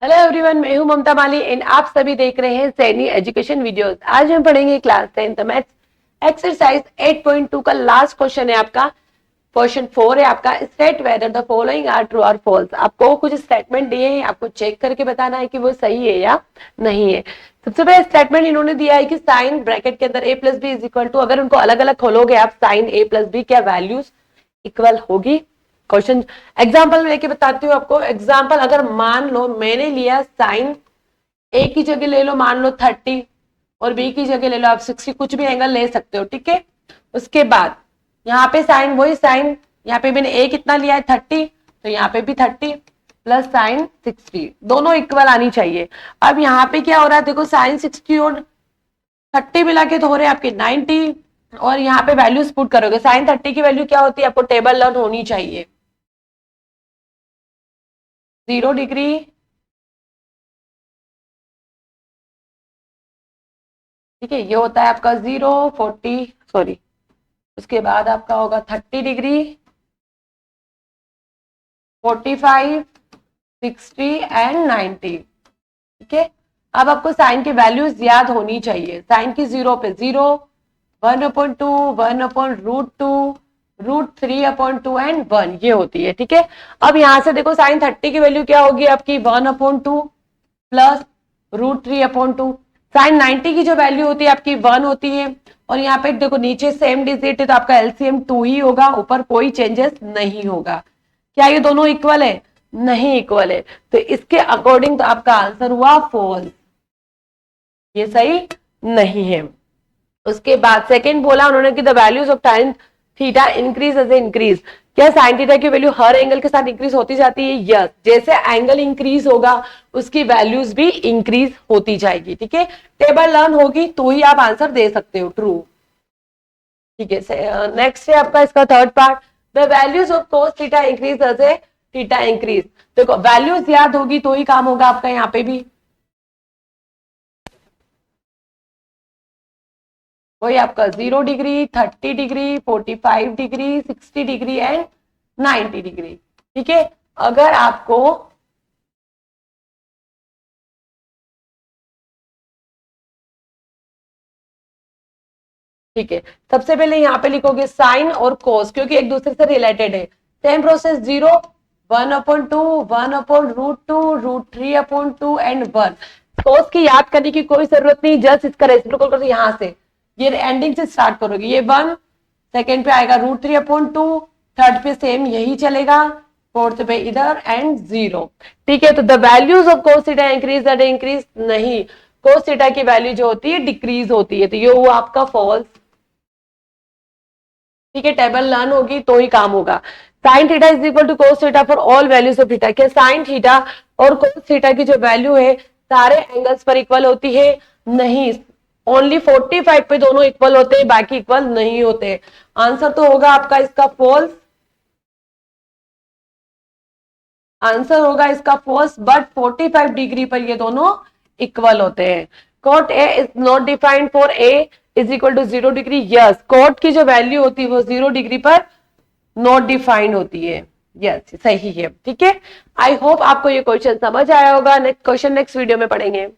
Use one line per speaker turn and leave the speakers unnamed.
Hello everyone, मैं हूं ममता माली and आप सभी देख रहे हैं सैनी एजुकेशन वीडियोस। आज हम पढ़ेंगे क्लास 10th मैथ्स एक्सरसाइज 8.2 का लास्ट क्वेश्चन है आपका। क्वेश्चन 4 है आपका, state whether the following are true और फॉल्स। आपको कुछ स्टेटमेंट दिए हैं, आपको चेक करके बताना है कि वो सही है या नहीं है। सबसे पहले स्टेटमेंट इन्होंने दिया है कि साइन ब्रैकेट के अंदर a plus B is equal to, अगर उनको अलग अलग खोलोगे आप साइन a प्लस बी, क्या वैल्यूज इक्वल होगी। क्वेश्चन एग्जाम्पल लेके बताती हूँ आपको। एग्जाम्पल अगर मान लो मैंने लिया साइन ए की जगह ले लो मान लो 30 और बी की जगह ले लो आप 60, कुछ भी एंगल ले सकते हो, ठीक है। उसके बाद यहाँ पे साइन वही साइन, यहाँ पे मैंने ए कितना लिया है 30, तो यहाँ पे भी 30 प्लस साइन 60, दोनों इक्वल आनी चाहिए। अब यहाँ पे क्या हो रहा है, देखो साइन 60 और 30 मिला के तो हो रहे हैं आपके 90, और यहाँ पे वैल्यूज पुट करोगे। साइन 30 की वैल्यू क्या होती है, आपको टेबल लर्न होनी चाहिए। 0 डिग्री, ठीक है, ये होता है आपका 0, 40, सॉरी, उसके बाद आपका होगा 30 डिग्री, 45, 60 एंड 90, ठीक है। अब आपको साइन की वैल्यूज याद होनी चाहिए। साइन की 0 पे 0, 1/2, 1/√2, √3/2 एंड 1, ये होती है, ठीक है। अब यहां से देखो साइन 30 की वैल्यू क्या होगी आपकी 1/2 प्लस √3/2। साइन 90 की जो वैल्यू होती है आपकी 1 होती है, और यहाँ पे देखो नीचे सेम डिजिट है तो आपका एलसीएम 2 ही होगा, ऊपर कोई चेंजेस नहीं होगा। क्या ये दोनों इक्वल है? नहीं इक्वल है, तो इसके अकॉर्डिंग तो आपका आंसर हुआ फॉल्स, ये सही नहीं है। उसके बाद सेकंड बोला उन्होंने कि the values of time theta increase as A increase. क्या साइन थीटा की वैल्यू हर एंगल के साथ इंक्रीज होती जाती है? यस, जैसे एंगल इंक्रीज होगा उसकी वैल्यूज भी इंक्रीज होती जाएगी, ठीक है। टेबल लर्न होगी तो ही आप आंसर दे सकते हो ट्रू, ठीक है। नेक्स्ट है आपका इसका third part, the values of cos theta increase as a theta increase. देखो वैल्यूज याद होगी तो ही काम होगा आपका। यहाँ पे भी वही आपका 0 degree, 30 degree, 45 degree, 60 degree and 90 degree, ठीक है। अगर आपको ठीक है, सबसे पहले यहाँ पे लिखोगे साइन और कोस, क्योंकि एक दूसरे से रिलेटेड है। Same process 0, 1/2, 1/√2, √3/2 and 1। कोस की याद करने की कोई जरूरत नहीं, जस्ट इसका रेसिप्रोकल करो यहां से, ये एंडिंग से स्टार्ट करोगे। ये 1, सेकेंड पे आएगा √3/2, थर्ड पे सेम यही चलेगा, फोर्थ पे इधर एंड 0, ठीक है। तो the values of cos theta increase increase नहीं, कोस थीटा की वैल्यू जो होती है डिक्रीज होती है, तो ये हुआ आपका फॉल्स, ठीक है। टेबल लर्न होगी तो ही काम होगा। Sine theta is equal to cos theta for all values of theta. क्या साइन थीटा और कोस थीटा की जो वैल्यू है सारे एंगल्स पर इक्वल होती है? नहीं, ओनली 45 पे दोनों इक्वल होते हैं, बाकी इक्वल नहीं होते। आंसर तो होगा आपका इसका फॉल्स, आंसर होगा इसका फॉल्स, बट 45 डिग्री पर ये दोनों इक्वल होते हैं। Cot A is not defined for A is equal to 0 डिग्री। यस, कॉट की जो वैल्यू होती है वो 0 डिग्री पर नॉट डिफाइंड होती है। यस, सही है, ठीक है। आई होप आपको ये क्वेश्चन समझ आया होगा। नेक्स्ट क्वेश्चन नेक्स्ट वीडियो में पढ़ेंगे।